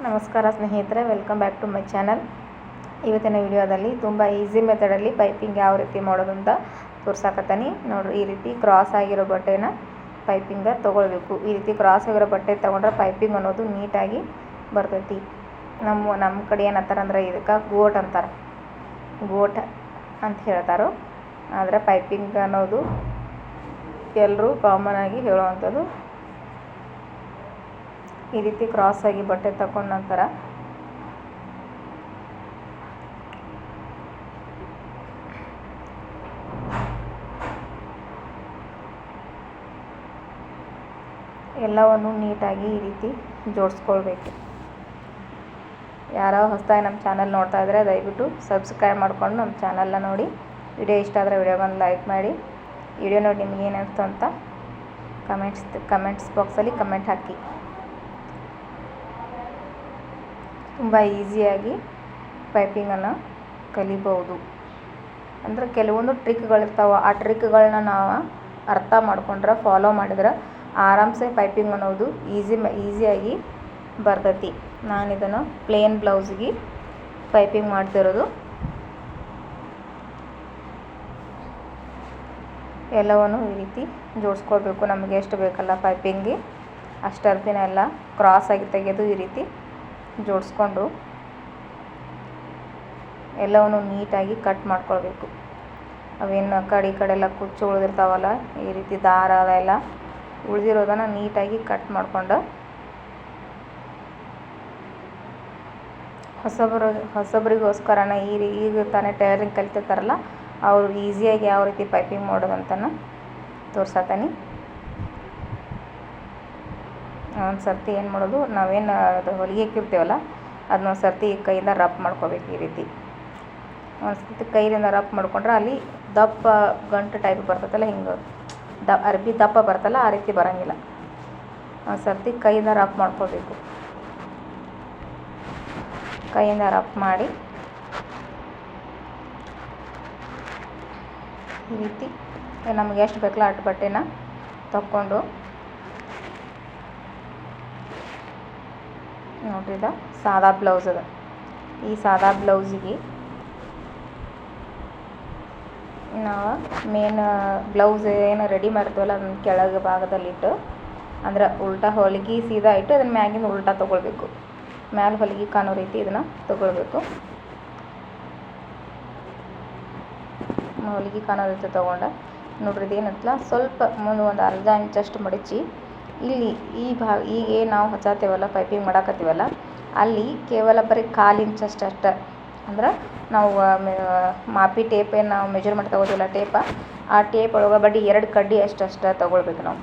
ನಮಸ್ಕಾರ ಸ್ನೇಹಿತರೆ, welcome back to my channel. ಇವತ್ತಿನ ವಿಡಿಯೋದಲ್ಲಿ ತುಂಬ ಈಸಿ ಮೆಥಡಲ್ಲಿ ಪೈಪಿಂಗ್ ಯಾವ ರೀತಿ ಮಾಡೋದು ಅಂತ ತೋರ್ಸಾಕತ್ತೀನಿ ನೋಡ್ರಿ. ಈ ರೀತಿ ಕ್ರಾಸ್ ಆಗಿರೋ ಬಟ್ಟೆನ ಪೈಪಿಂಗ ತೊಗೊಳ್ಬೇಕು. ಈ ರೀತಿ ಕ್ರಾಸ್ ಆಗಿರೋ ಬಟ್ಟೆ ತೊಗೊಂಡ್ರೆ ಪೈಪಿಂಗ್ ಅನ್ನೋದು ನೀಟಾಗಿ ಬರ್ತೈತಿ. ನಮ್ಮ ಕಡೆ ಏನಂತಾರೆ ಅಂದ್ರೆ ಇದಕ್ಕೆ ಗೋಟ್ ಅಂತಾರೆ, ಗೋಟ್ ಅಂತ ಹೇಳ್ತಾರೋ. ಆದರೆ ಪೈಪಿಂಗ್ ಅನ್ನೋದು ಎಲ್ಲರೂ ಕಾಮನ್ ಆಗಿ ಹೇಳುವಂಥದ್ದು. ಈ ರೀತಿ ಕ್ರಾಸ್ ಆಗಿ ಬಟ್ಟೆ ತಗೊಂಡ ನಂತರ ಎಲ್ಲವನ್ನು ನೀಟಾಗಿ ಈ ರೀತಿ ಜೋಡಿಸ್ಕೊಳ್ಬೇಕು. ಯಾರೋ ಹೊಸದಾಗಿ ನಮ್ಮ ಚಾನಲ್ ನೋಡ್ತಾ ಇದ್ದರೆ ದಯವಿಟ್ಟು ಸಬ್ಸ್ಕ್ರೈಬ್ ಮಾಡ್ಕೊಂಡು ನಮ್ಮ ಚಾನಲ್ನ ನೋಡಿ. ವಿಡಿಯೋ ಇಷ್ಟ ಆದರೆ ವಿಡಿಯೋಗೊಂದು ಲೈಕ್ ಮಾಡಿ. ವಿಡಿಯೋ ನೋಡಿ ನಿಮ್ಗೆ ಏನಿಸ್ತು ಅಂತ ಕಮೆಂಟ್ಸ್ ಬಾಕ್ಸಲ್ಲಿ ಕಮೆಂಟ್ ಹಾಕಿ. ತುಂಬ ಈಸಿಯಾಗಿ ಪೈಪಿಂಗನ್ನು ಕಲಿಬೋದು. ಅಂದರೆ ಕೆಲವೊಂದು ಟ್ರಿಕ್ಗಳಿರ್ತಾವೆ. ಆ ಟ್ರಿಕ್ಗಳನ್ನ ನಾವು ಅರ್ಥ ಮಾಡ್ಕೊಂಡ್ರೆ, ಫಾಲೋ ಮಾಡಿದ್ರೆ ಆರಾಮ್ಸೆ ಪೈಪಿಂಗ್ ಅನ್ನೋದು ಈಸಿಯಾಗಿ ಬರ್ತೈತಿ. ನಾನಿದನ್ನು ಪ್ಲೇನ್ ಬ್ಲೌಸ್ಗೆ ಪೈಪಿಂಗ್ ಮಾಡ್ತಿರೋದು. ಎಲ್ಲವನ್ನು ಈ ರೀತಿ ಜೋಡಿಸ್ಕೊಳ್ಬೇಕು. ನಮಗೆ ಎಷ್ಟು ಬೇಕಲ್ಲ ಪೈಪಿಂಗ್ಗೆ ಅಷ್ಟರ್ದಿನ ಎಲ್ಲ ಕ್ರಾಸ್ ಆಗಿ ತೆಗೆದು ಈ ರೀತಿ ಜೋಡಿಸ್ಕೊಂಡು ಎಲ್ಲವನ್ನು ನೀಟಾಗಿ ಕಟ್ ಮಾಡ್ಕೊಳ್ಬೇಕು. ಅವೇನು ಕಡೆ ಎಲ್ಲ ಕುಚ್ಚು ಉಳಿದಿರ್ತಾವಲ್ಲ, ಈ ರೀತಿ ದಾರ ಅದೆಲ್ಲ ಉಳಿದಿರೋದನ್ನು ನೀಟಾಗಿ ಕಟ್ ಮಾಡ್ಕೊಂಡು ಹೊಸಬ್ರಿಗೋಸ್ಕರನ ಈಗ ತಾನೇ ಟೈಲರಿಂಗ್ ಕಲಿತಿರ್ತಾರಲ್ಲ ಅವರು ಈಸಿಯಾಗಿ ಯಾವ ರೀತಿ ಪೈಪಿಂಗ್ ಮಾಡೋದಂತನ ತೋರ್ಸತ್ತೀನಿ. ಒಂದು ಸರ್ತಿ ಏನು ಮಾಡೋದು, ನಾವೇನು ಅದು ಹೊಲಿಗೆ ಇಕ್ಕಿರ್ತೀವಲ್ಲ ಅದನ್ನ ಒಂದು ಸರ್ತಿ ಕೈಯಿಂದ ರಬ್ ಮಾಡ್ಕೋಬೇಕು. ಈ ರೀತಿ ಒಂದು ಸರ್ತಿ ಕೈಯಿಂದ ರಬ್ ಮಾಡ್ಕೊಂಡ್ರೆ ಅಲ್ಲಿ ದಪ್ಪ ಗಂಟು ಟೈಪ್ ಬರ್ತೈತಲ್ಲ, ಹಿಂಗೆ ಅರ್ಬಿ ದಪ್ಪ ಬರ್ತಲ್ಲ, ಆ ರೀತಿ ಬರೋಂಗಿಲ್ಲ. ಒಂದು ಸರ್ತಿ ಕೈಯಿಂದ ರಬ್ ಮಾಡ್ಕೋಬೇಕು. ಕೈಯಿಂದ ರಬ್ ಮಾಡಿ ಈ ರೀತಿ ನಮಗೆ ಎಷ್ಟು ಬೇಕಲ್ಲ ಅಷ್ಟು ಬಟ್ಟೆನ ತಕ್ಕೊಂಡು ನೋಡ್ರಿ, ಸಾದಾ ಬ್ಲೌಸ್ ಅದ. ಈ ಸಾದಾ ಬ್ಲೌಸಿಗೆ ನಾವು ಮೇನ್ ಬ್ಲೌಸ್ ಏನು ರೆಡಿ ಮಾಡ್ತೀವಲ್ಲ ಅದನ್ನ ಕೆಳಗೆ ಭಾಗದಲ್ಲಿಟ್ಟು, ಅಂದ್ರೆ ಉಲ್ಟಾ ಹೊಲಿಗೆ ಸೀದಾ ಇಟ್ಟು ಅದನ್ನ ಮ್ಯಾಗಿಂದ ಉಲ್ಟಾ ತೊಗೊಳ್ಬೇಕು. ಮ್ಯಾಲೆ ಹೊಲಿಗೆ ಕಾಣೋ ರೀತಿ ಇದನ್ನು ತೊಗೊಳ್ಬೇಕು. ಹೊಲಿಗೆ ಕಾಣೋ ರೀತಿ ತೊಗೊಂಡು ನೋಡ್ರಿ, ಇದೇನತ್ತಲ್ಲ ಸ್ವಲ್ಪ ಮುಂದೆ ಒಂದು ಅರ್ಧ ಇಂಚಷ್ಟು ಮಡಚಿ ಇಲ್ಲಿ ಈಗ ನಾವು ಹಚ್ಚಾತೀವಲ್ಲ ಪೈಪಿಂಗ್ ಮಾಡಾಕತ್ತೀವಲ್ಲ ಅಲ್ಲಿ ಕೇವಲ ಬರೀ 1/4 ಇಂಚಷ್ಟು ಅಂದ್ರೆ ನಾವು ಮಾಪಿ ಟೇಪ್ ಏನು ನಾವು ಮೆಜರ್ಮೆಂಟ್ ತೊಗೋತೀವಲ್ಲ ಆ ಟೇಪ್ ಒಳಗೆ ಬಡ್ಡಿ 2 ಕಡ್ಡಿ ಅಷ್ಟು ತೊಗೊಳ್ಬೇಕು. ನಾವು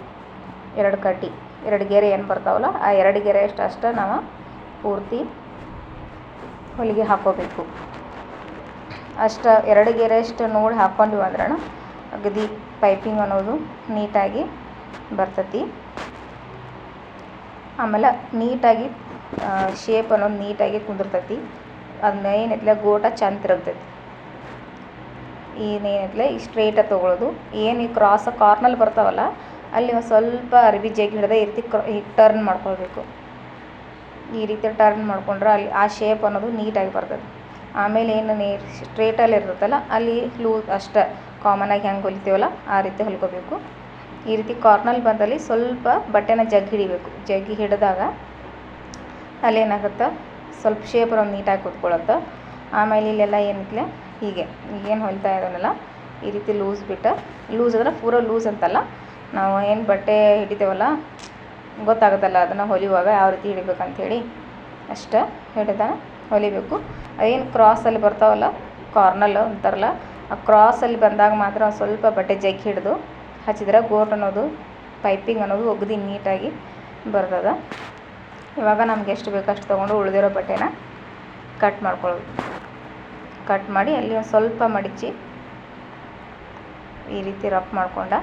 2 ಕಡ್ಡಿ 2 ಗೆರೆ ಏನು ಬರ್ತಾವಲ್ಲ ಆ 2 ಗೆರೆ ಅಷ್ಟು ನಾವು ಪೂರ್ತಿ ಹೊಲಿಗೆ ಹಾಕ್ಕೋಬೇಕು. ಅಷ್ಟು 2 ಗೆರೆ ಅಷ್ಟು ನೋಡಿ ಹಾಕ್ಕೊಂಡಿವಿ ಅಂದ್ರೆ ಅಗದಿ ಪೈಪಿಂಗ್ ಅನ್ನೋದು ನೀಟಾಗಿ ಬರ್ತೈತಿ. ಆಮೇಲೆ ನೀಟಾಗಿ ಶೇಪ್ ಅನ್ನೋದು ನೀಟಾಗಿ ಕುಂದಿರ್ತೈತಿ. ಅದನ್ನ ಏನೈತಿಲ್ಲ ಗೋಟ ಚಂದ ತಿರುಗ್ತೈತಿ. ಇನ್ನೇನೈತಿಲ್ಲ ಈ ಸ್ಟ್ರೇಟಾಗಿ ತೊಗೊಳ್ಳೋದು. ಏನು ಈ ಕಾರ್ನಲ್ಲಿ ಬರ್ತಾವಲ್ಲ ಅಲ್ಲಿ ಒಂದು ಸ್ವಲ್ಪ ಅರ್ಬಿ ಜಗ್ಗಿ ಹಿಡಿದ ಈ ರೀತಿ ಟರ್ನ್ ಮಾಡ್ಕೊಳ್ಬೇಕು. ಈ ರೀತಿ ಟರ್ನ್ ಮಾಡ್ಕೊಂಡ್ರೆ ಅಲ್ಲಿ ಆ ಶೇಪ್ ಅನ್ನೋದು ನೀಟಾಗಿ ಬರ್ತದೆ. ಆಮೇಲೆ ಏನು ಸ್ಟ್ರೇಟಲ್ಲಿ ಇರ್ತೈತಲ್ಲ ಅಲ್ಲಿ ಲೂಸ್ ಅಷ್ಟು ಕಾಮನಾಗಿ ಹೆಂಗೆ ಹೊಲಿತೀವಲ್ಲ ಆ ರೀತಿ ಹೊಲ್ಕೋಬೇಕು. ಈ ರೀತಿ ಕಾರ್ನಲ್ಲಿ ಬಂದಲ್ಲಿ ಸ್ವಲ್ಪ ಬಟ್ಟೆನ ಹಿಡಿಬೇಕು. ಜಗ್ಗಿ ಹಿಡಿದಾಗ ಅಲ್ಲೇನಾಗುತ್ತೆ, ಸ್ವಲ್ಪ ಶೇಪ್ ಒಂದು ನೀಟಾಗಿ ಕೂತ್ಕೊಳ್ಳುತ್ತೆ. ಆಮೇಲೆ ಇಲ್ಲೆಲ್ಲ ಏನಿಲ್ಲ ಹೀಗೆ ಈಗೇನು ಹೊಲಿತಾ ಇದ್ದಾನಲ್ಲ ಈ ರೀತಿ ಲೂಸ್ ಅಂದ್ರೆ ಪೂರ ಲೂಸ್ ಅಂತಲ್ಲ, ನಾವು ಏನು ಬಟ್ಟೆ ಹಿಡಿತೇವಲ್ಲ ಗೊತ್ತಾಗುತ್ತಲ್ಲ ಅದನ್ನು ಹೊಲಿಯುವಾಗ ಯಾವ ರೀತಿ ಹಿಡಿಬೇಕಂಥೇಳಿ ಅಷ್ಟು ಹಿಡಿದ ಹೊಲಿಬೇಕು. ಏನು ಕ್ರಾಸಲ್ಲಿ ಬರ್ತಾವಲ್ಲ ಕಾರ್ನಲ್ ಅಂತಾರಲ್ಲ, ಆ ಕ್ರಾಸಲ್ಲಿ ಬಂದಾಗ ಮಾತ್ರ ಒಂದು ಸ್ವಲ್ಪ ಬಟ್ಟೆ ಜಗ್ಗಿ ಹಿಡಿದು ಹಚ್ಚಿದ್ರೆ ಗೋಟ್ ಅನ್ನೋದು ಪೈಪಿಂಗ್ ಅನ್ನೋದು ಒಗ್ದು ನೀಟಾಗಿ ಬರ್ತದೆ. ಇವಾಗ ನಮ್ಗೆ ಎಷ್ಟು ಬೇಕು ಅಷ್ಟು ತೊಗೊಂಡು ಉಳಿದಿರೋ ಬಟ್ಟೆನ ಕಟ್ ಮಾಡ್ಕೊಳ್ಳೋದು. ಕಟ್ ಮಾಡಿ ಅಲ್ಲಿ ಒಂದು ಸ್ವಲ್ಪ ಮಡಿಚಿ ಈ ರೀತಿ ರಫ್ ಮಾಡ್ಕೊಂಡ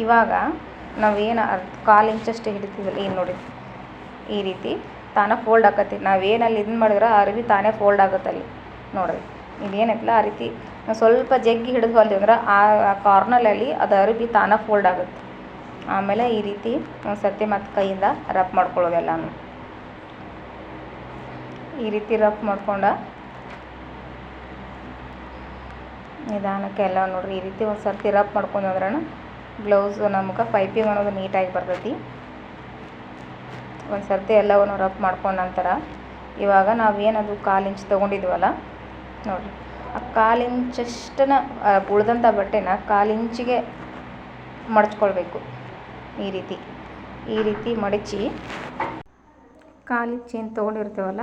ಇವಾಗ ನಾವೇನು 1/4 ಇಂಚಷ್ಟು ಹಿಡಿತೀವಲ್ಲ ಏನು ನೋಡಿ ಈ ರೀತಿ ತಾನೇ ಫೋಲ್ಡ್ ಆಕತಿ. ನಾವೇನಲ್ಲಿ ಇದನ್ನ ಮಾಡಿದ್ರೆ ಆ ಅರ್ಬಿ ತಾನೇ ಫೋಲ್ಡ್ ಆಗುತ್ತೆ. ಅಲ್ಲಿ ನೋಡಿರಿ ಇದೇನೈತಲ್ಲ ಆ ರೀತಿ ಸ್ವಲ್ಪ ಜಗ್ಗಿ ಹಿಡಿದು ಹೊಲ್ದಿ ಅಂದ್ರೆ ಆ ಕಾರ್ನರಲ್ಲಿ ಅದು ಅರ್ಬಿ ತಾನೇ ಫೋಲ್ಡ್ ಆಗುತ್ತೆ. ಆಮೇಲೆ ಈ ರೀತಿ ಒಂದು ಸರ್ತಿ ಮತ್ತು ಕೈಯಿಂದ ರಬ್ ಮಾಡ್ಕೊಳ್ಳೋದೆಲ್ಲನೂ ಈ ರೀತಿ ರಫ್ ಮಾಡ್ಕೊಂಡು ನಿಧಾನಕ್ಕೆ ಎಲ್ಲ ನೋಡ್ರಿ ಈ ರೀತಿ ಒಂದು ಸರ್ತಿ ರಫ್ ಮಾಡ್ಕೊಂಡ್ರೆ ಬ್ಲೌಸು ನಮ್ಗೆ ಪೈಪಿಂಗ್ ಅನ್ನೋದು ನೀಟಾಗಿ ಬರ್ತೈತಿ. ಒಂದು ಸರ್ತಿ ಎಲ್ಲವನ್ನು ರಫ್ ಮಾಡ್ಕೊಂಡ ನಂತರ ಇವಾಗ ನಾವೇನದು 1/4 ಇಂಚ್ ತೊಗೊಂಡಿದ್ವಲ್ಲ ನೋಡಿರಿ, ಆ 1/4 ಇಂಚಷ್ಟನ್ನು ಉಳ್ದಂಥ ಬಟ್ಟೆನ 1/4 ಇಂಚಿಗೆ ಮಡಚ್ಕೊಳ್ಬೇಕು. ಈ ರೀತಿ ಮಡಚಿ 1/4 ಇಂಚ್ ಏನು ತೊಗೊಂಡಿರ್ತೀವಲ್ಲ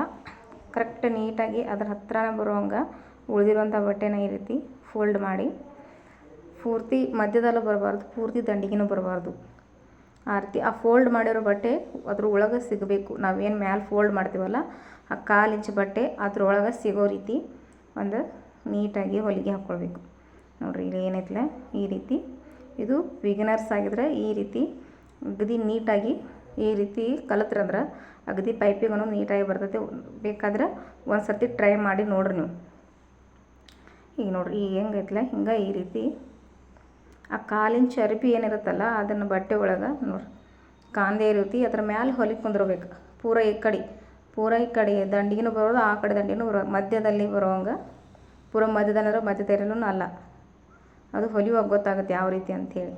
ಕರೆಕ್ಟ್ ನೀಟಾಗಿ ಅದ್ರ ಹತ್ರನೇ ಬರುವಂಗೆ ಉಳಿದಿರುವಂಥ ಬಟ್ಟೆನ ಈ ರೀತಿ ಫೋಲ್ಡ್ ಮಾಡಿ, ಪೂರ್ತಿ ಮಧ್ಯದಲ್ಲೂ ಬರಬಾರ್ದು, ಪೂರ್ತಿ ದಂಡಿಗೆನೂ ಬರಬಾರ್ದು. ಆ ರೀತಿ ಆ ಫೋಲ್ಡ್ ಮಾಡಿರೋ ಬಟ್ಟೆ ಅದ್ರ ಒಳಗೆ ಸಿಗಬೇಕು. ನಾವೇನು ಮ್ಯಾಲೆ ಫೋಲ್ಡ್ ಮಾಡ್ತೀವಲ್ಲ ಆ 1/4 ಇಂಚ್ ಬಟ್ಟೆ ಅದ್ರೊಳಗೆ ಸಿಗೋ ರೀತಿ ಒಂದು ನೀಟಾಗಿ ಹೊಲಿಗೆ ಹಾಕ್ಕೊಳ್ಬೇಕು. ನೋಡಿರಿ ಇಲ್ಲಿ ಏನೈತಲ್ಲ ಈ ರೀತಿ. ಇದು ಬಿಗಿನರ್ಸ್ ಆಗಿದ್ರೆ ಈ ರೀತಿ ಅಗದಿ ನೀಟಾಗಿ ಈ ರೀತಿ ಕಲಿತ್ರಂದ್ರೆ ಅಗದಿ ಪೈಪಿಂಗ್ ಅನ್ನೋದು ನೀಟಾಗಿ ಬರ್ತೈತೆ. ಬೇಕಾದ್ರೆ ಒಂದು ಸರ್ತಿ ಟ್ರೈ ಮಾಡಿ ನೋಡ್ರಿ ನೀವು. ಈಗ ನೋಡಿರಿ ಈಗ ಹೆಂಗೈತಲ್ಲ ಹಿಂಗೆ ಈ ರೀತಿ ಆ 1/4 ಇಂಚ್ ಅರಿಪಿ ಏನಿರುತ್ತಲ್ಲ ಅದನ್ನು ಬಟ್ಟೆ ಒಳಗೆ ನೋಡಿರಿ ಕಾಂದೆ ರೀತಿ ಅದ್ರ ಮ್ಯಾಲೆ ಹೊಲಿಗೆ ಕುಂದಿರ್ಬೇಕು. ಪೂರ ಈ ಕಡೆ ದಂಡಿಗೂ ಬರೋದು, ಆ ಕಡೆ ದಂಡಿನೂ ಬರೋ, ಮಧ್ಯದಲ್ಲಿ ಬರೋವಂಗೆ. ಪೂರ ಮಧ್ಯದಲ್ಲರೂ ಮಧ್ಯದಲ್ಲೂ ಅಲ್ಲ, ಅದು ಹೊಲಿಯುವಾಗ ಗೊತ್ತಾಗುತ್ತೆ ಯಾವ ರೀತಿ ಅಂಥೇಳಿ.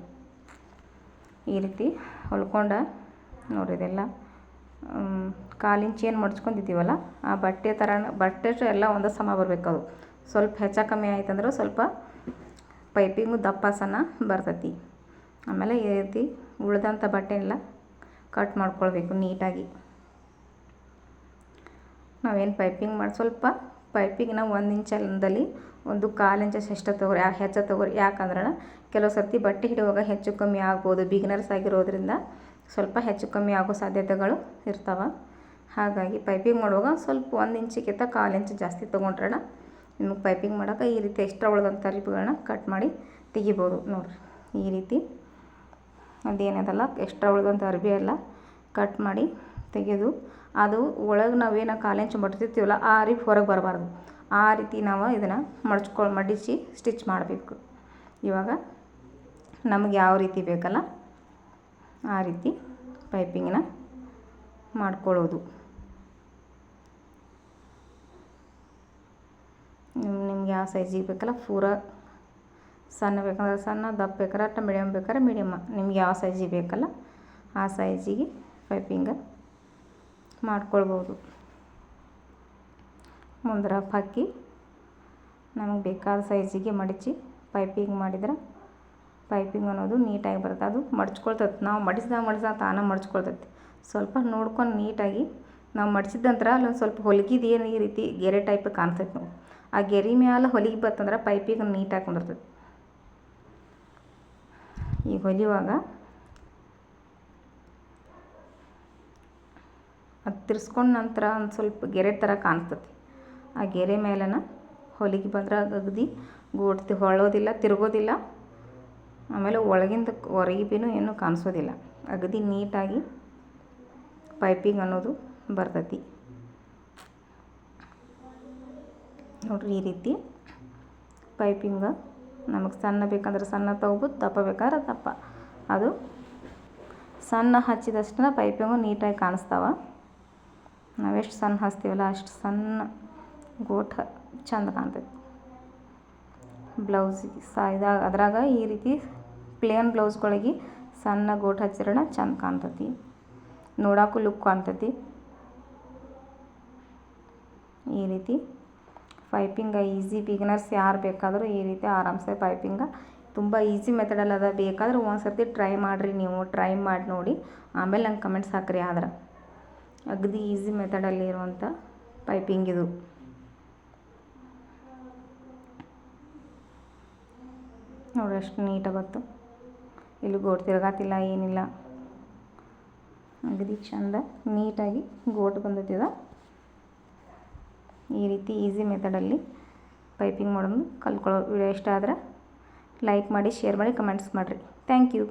ಈ ರೀತಿ ಹೊಲ್ಕೊಂಡು ನೋಡಿರಿ ಇದೆಲ್ಲ 1/4 ಇಂಚ್ ಏನು ಮಡ್ಚ್ಕೊಂಡಿದ್ದೀವಲ್ಲ ಆ ಬಟ್ಟೆ ಬಟ್ಟೆ ಎಲ್ಲ ಒಂದೇ ಸಮ ಬರಬೇಕು. ಅದು ಸ್ವಲ್ಪ ಹೆಚ್ಚು ಕಮ್ಮಿ ಆಯ್ತಂದ್ರೆ ಸ್ವಲ್ಪ ಪೈಪಿಂಗು ದಪ್ಪ ಸಣ್ಣ ಬರ್ತೈತಿ. ಆಮೇಲೆ ಈ ರೀತಿ ಉಳಿದಂಥ ಬಟ್ಟೆನೆಲ್ಲ ಕಟ್ ಮಾಡ್ಕೊಳ್ಬೇಕು ನೀಟಾಗಿ. ನಾವೇನು ಪೈಪಿಂಗ್ ಮಾಡಿ ಸ್ವಲ್ಪ ಪೈಪಿಂಗ್ನ 1 ಇಂಚಲ್ಲಿ ಒಂದು 1/4 ಇಂಚ್ ಅಷ್ಟು ತೊಗೊರಿ, ಹೆಚ್ಚು ತೊಗೊರಿ. ಯಾಕಂದ್ರೆ ಕೆಲವು ಸರ್ತಿ ಬಟ್ಟೆ ಹಿಡಿಯುವಾಗ ಹೆಚ್ಚು ಕಮ್ಮಿ ಆಗ್ಬೋದು. ಬಿಗಿನರ್ಸ್ ಆಗಿರೋದ್ರಿಂದ ಸ್ವಲ್ಪ ಹೆಚ್ಚು ಕಮ್ಮಿ ಆಗೋ ಸಾಧ್ಯತೆಗಳು ಇರ್ತಾವೆ. ಹಾಗಾಗಿ ಪೈಪಿಂಗ್ ಮಾಡುವಾಗ ಸ್ವಲ್ಪ 1 ಇಂಚಿಗಿಂತ 1/4 ಇಂಚ್ ಜಾಸ್ತಿ ತೊಗೊಂಡ್ರೆ ನಿಮಗೆ ಪೈಪಿಂಗ್ ಮಾಡೋಕೆ ಈ ರೀತಿ ಎಕ್ಸ್ಟ್ರಾ ಉಳಿದಂಥ ಅರಿಪುಗಳನ್ನ ಕಟ್ ಮಾಡಿ ತೆಗಿಬೋದು. ನೋಡಿರಿ ಈ ರೀತಿ ಅದೇನದಲ್ಲ ಎಕ್ಸ್ಟ್ರಾ ಉಳಿದಂಥ ಅರಿವಿ ಎಲ್ಲ ಕಟ್ ಮಾಡಿ ತೆಗೆದು ಅದು ಒಳಗೆ ನಾವೇನು 1/4 ಇಂಚ್ ಮಡ್ತಿರ್ತೀವಲ್ಲ ಆ ಅರಿವು ಹೊರಗೆ ಬರಬಾರ್ದು. ಆ ರೀತಿ ನಾವು ಇದನ್ನು ಮಡಿಸಿ ಸ್ಟಿಚ್ ಮಾಡಬೇಕು. ಇವಾಗ ನಮಗೆ ಯಾವ ರೀತಿ ಬೇಕಲ್ಲ ಆ ರೀತಿ ಪೈಪಿಂಗನ್ನ ಮಾಡ್ಕೊಳ್ಳೋದು. ನಿಮ್ಗೆ ಯಾವ ಸೈಜಿಗೆ ಬೇಕಲ್ಲ ಪೂರ ಸಣ್ಣ ಬೇಕಂದ್ರೆ ಸಣ್ಣ, ದಪ್ಪ ಬೇಕಾದ್ರೆ ಮೀಡಿಯಮ್ ಬೇಕಾದ್ರೆ ಮೀಡಿಯಮ್ಮ, ನಿಮ್ಗೆ ಯಾವ ಸೈಜಿಗೆ ಬೇಕಲ್ಲ ಆ ಸೈಜಿಗೆ ಪೈಪಿಂಗ ಮಾಡ್ಕೊಳ್ಬೋದು. ಮುಂದೆ ರಫ್ ಹಾಕಿ ನಮಗೆ ಬೇಕಾದ ಸೈಜಿಗೆ ಮಡಚಿ ಪೈಪಿಂಗ್ ಮಾಡಿದ್ರೆ ಪೈಪಿಂಗ್ ಅನ್ನೋದು ನೀಟಾಗಿ ಬರುತ್ತೆ. ಅದು ಮಡ್ಚ್ಕೊಳ್ತೈತೆ, ನಾವು ಮಡಿಸಿದಾಗ ತಾನೇ ಮಡ್ಚ್ಕೊಳ್ತೈತಿ. ಸ್ವಲ್ಪ ನೋಡ್ಕೊಂಡು ನೀಟಾಗಿ ನಾವು ಮಡಿಸಿದಂತ್ರ ಅಲ್ಲೊಂದು ಸ್ವಲ್ಪ ಹೊಲಿಗಿದು ಏನು ಈ ರೀತಿ ಗೆರೆ ಟೈಪ್ ಕಾಣ್ತೈತೆ. ನಾವು ಆ ಗೆರೆ ಮ್ಯಾಲೆ ಹೊಲಿಗೆ ಬರ್ತಂದ್ರೆ ಪೈಪಿಂಗ್ ನೀಟಾಗಿ ಕುಂದಿರ್ತೈತಿ. ಈಗ ಹೊಲಿಯುವಾಗ ಅದು ತಿರ್ಸ್ಕೊಂಡ ನಂತರ ಒಂದು ಸ್ವಲ್ಪ ಗೆರೆ ಥರ ಕಾಣಿಸ್ತೈತಿ. ಆ ಗೆರೆ ಮೇಲನ ಹೊಲಿಗೆ ಬಂದ್ರೆ ಅಗದಿ ಗೋಡ್ತಿ ಹೊಳೋದಿಲ್ಲ, ತಿರುಗೋದಿಲ್ಲ. ಆಮೇಲೆ ಒಳಗಿಂದ ಹೊರಗೆ ಏನೂ ಕಾಣಿಸೋದಿಲ್ಲ. ಅಗದಿ ನೀಟಾಗಿ ಪೈಪಿಂಗ್ ಅನ್ನೋದು ಬರ್ತೈತಿ. ನೋಡಿರಿ ಈ ರೀತಿ ಪೈಪಿಂಗ ನಮಗೆ ಸಣ್ಣ ಬೇಕಂದ್ರೆ ಸಣ್ಣ ತೊಗೋಬೋದು, ದಪ್ಪ ಬೇಕಾದ್ರೆ ದಪ್ಪ. ಅದು ಸಣ್ಣ ಹಚ್ಚಿದಷ್ಟು ಪೈಪಿಂಗು ನೀಟಾಗಿ ಕಾಣಿಸ್ತಾವೆ. ನಾವೆಷ್ಟು ಸಣ್ಣ ಹಚ್ತೀವಲ್ಲ ಅಷ್ಟು ಸಣ್ಣ ಗೋಟ ಚೆಂದ ಕಾಣ್ತೈತಿ ಬ್ಲೌಸಿಗೆ. ಅದ್ರಾಗ ಈ ರೀತಿ ಪ್ಲೇನ್ ಬ್ಲೌಸ್ಗಳಿಗೆ ಸಣ್ಣ ಗೋಟ ಹಚ್ಚಿರೋಣ ಚೆಂದ ಕಾಣ್ತೈತಿ, ನೋಡೋಕ್ಕೂ ಲುಕ್ ಕಾಣ್ತೈತಿ. ಈ ರೀತಿ ಪೈಪಿಂಗ ಈಸಿ ಬಿಗಿನರ್ಸ್ ಯಾರು ಬೇಕಾದರೂ ಈ ರೀತಿ ಆರಾಮ್ಸೆ ಪೈಪಿಂಗ ತುಂಬ ಈಸಿ ಮೆಥಡಲ್ಲಿ ಅದ. ಬೇಕಾದ್ರೆ ಒಂದು ಸರ್ತಿ ಟ್ರೈ ಮಾಡಿರಿ, ನೀವು ಟ್ರೈ ಮಾಡಿ ನೋಡಿ ಆಮೇಲೆ ನಂಗೆ ಕಮೆಂಟ್ಸ್ ಹಾಕ್ರಿ. ಆದ್ರೆ ಅಗದಿ ಈಸಿ ಮೆಥಡಲ್ಲಿ ಇರುವಂಥ ಪೈಪಿಂಗ್ ಇದು. ನೋಡಿ ಎಷ್ಟು ನೀಟಾಗಿ ಬಂತು, ಇಲ್ಲಿ ಗೋಟ್ ತಿರ್ಗಾತಿಲ್ಲ ಏನಿಲ್ಲ, ಅಗದಿ ಚಂದ ನೀಟಾಗಿ ಗೋಟ್ ಬಂದೈತಿದ. ಈ ರೀತಿ ಈಸಿ ಮೆಥಡಲ್ಲಿ ಪೈಪಿಂಗ್ ಮಾಡೋದು ಕಲ್ತ್ಕೊಳ್ಳೋ. ವಿಡಿಯೋ ಇಷ್ಟ ಆದರೆ ಲೈಕ್ ಮಾಡಿ, ಶೇರ್ ಮಾಡಿ, ಕಮೆಂಟ್ಸ್ ಮಾಡಿರಿ. Thank you.